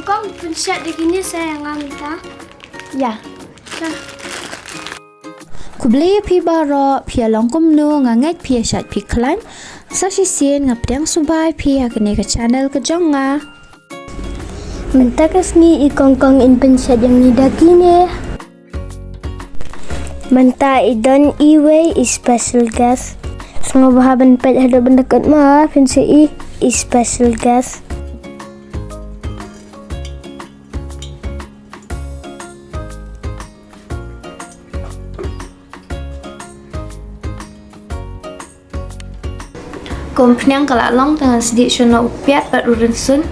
Kong pencet di gini saya yang minta. Ya. Dah. Kubli pi baro pi alongkum nu nganget pi shat pi klan. Sashi sin ngapdang subai pi hakne ke channel ke jonga. Mentakas ni ikongkong in pencet yang ni dagingnya. Menta idon iwe is special guest. Semua bahan pet ada benda kat ma pencet is special guest. Kompnyang kalalong dengan sedikit syuna upiat bat urun sun.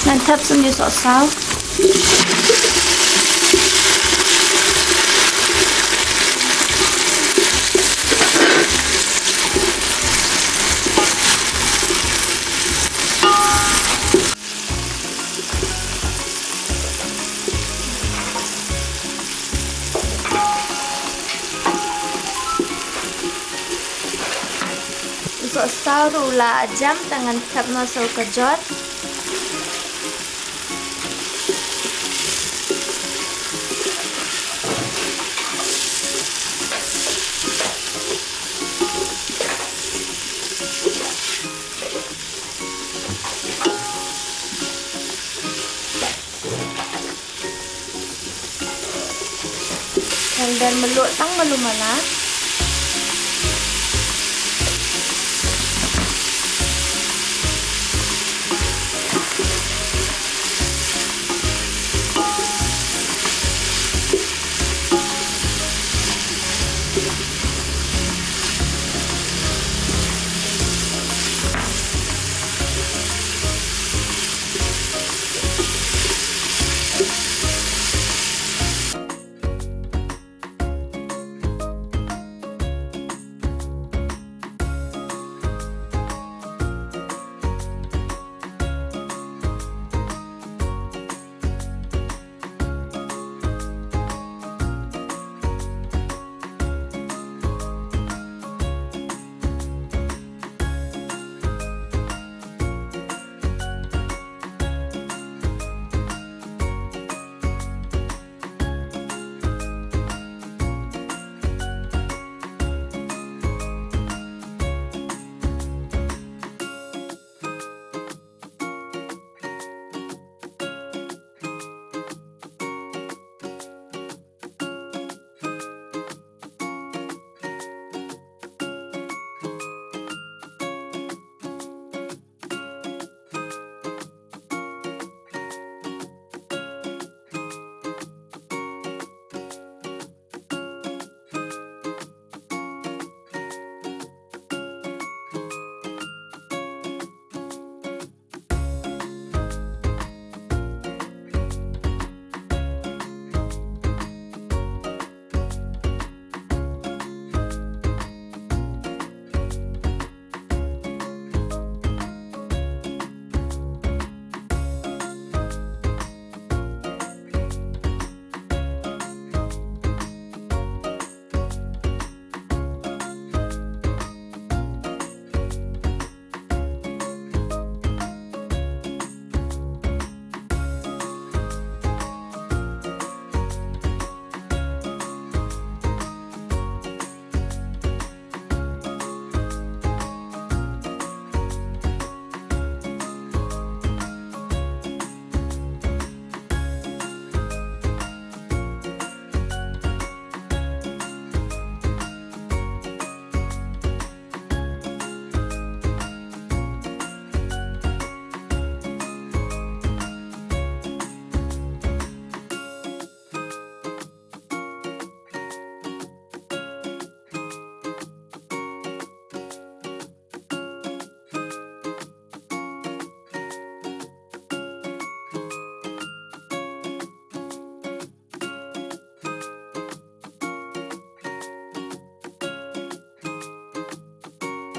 Mantap sun yu sosau. Sosau rula jam tangan tap masuk ke jot. Dan meluk tang melu mana?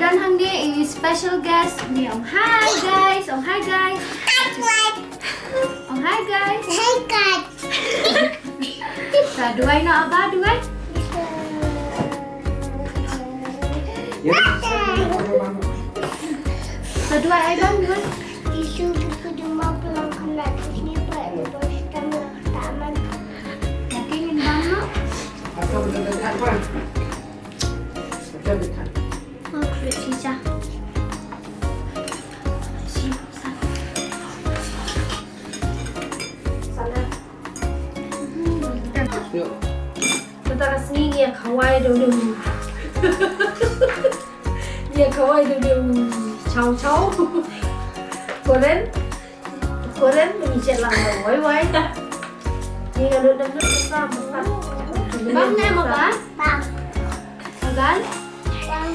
Dan hangge is special guest ni Om Hai guys. Haircut. Sa duay na aba, duay. Sa duay ay bang duay. Isu kita cuma pulang kena ni pak ni bos taman. Lagi ni bang no. Oh, kulit cica. Bentar sini ya kawaii dulu. Ya kawaii dulu. Chow chow. Koren mencet lang wai wai. Ni kalau dah besar besar. Bang ni apa bang? Bang. Agan? Bang.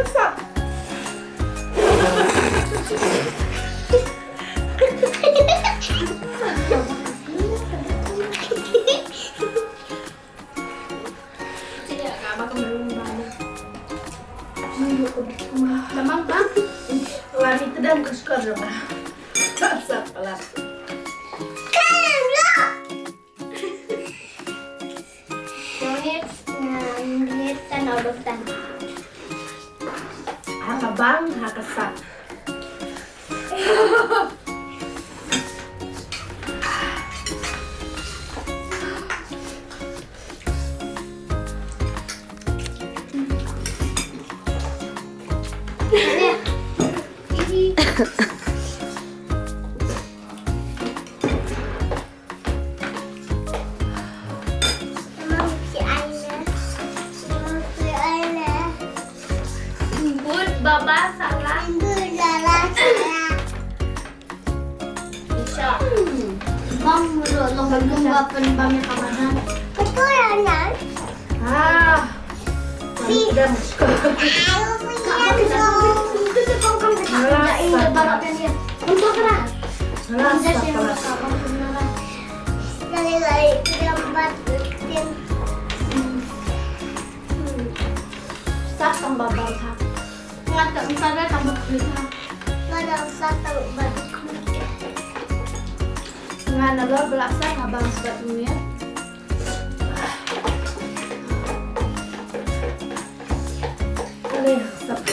Sap. Memang bang, lari tedang ke sekolah bang. Sap pelat. Ni tan out of tan. Haka bang, haka sap. Baba salah. Bisa. Bang menurut lo bapak bang yang kemana? Betul kan? Ah. Sudah tambah balha. Ngata misalnya tambah balha. Ngana lo belaksa habang sebat ya. Alih, sap.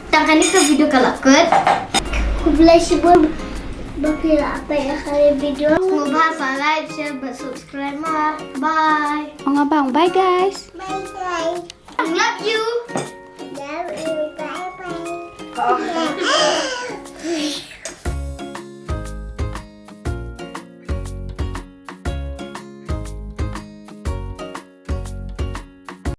Tangkan ni ke video kalakut. Bila sibuk berpila apa yang kali video. Semoga like, share, subscribe mah. Bye. Mga bang, bye guys. Bye guys. I love you. Love you. Bye bye. Oh.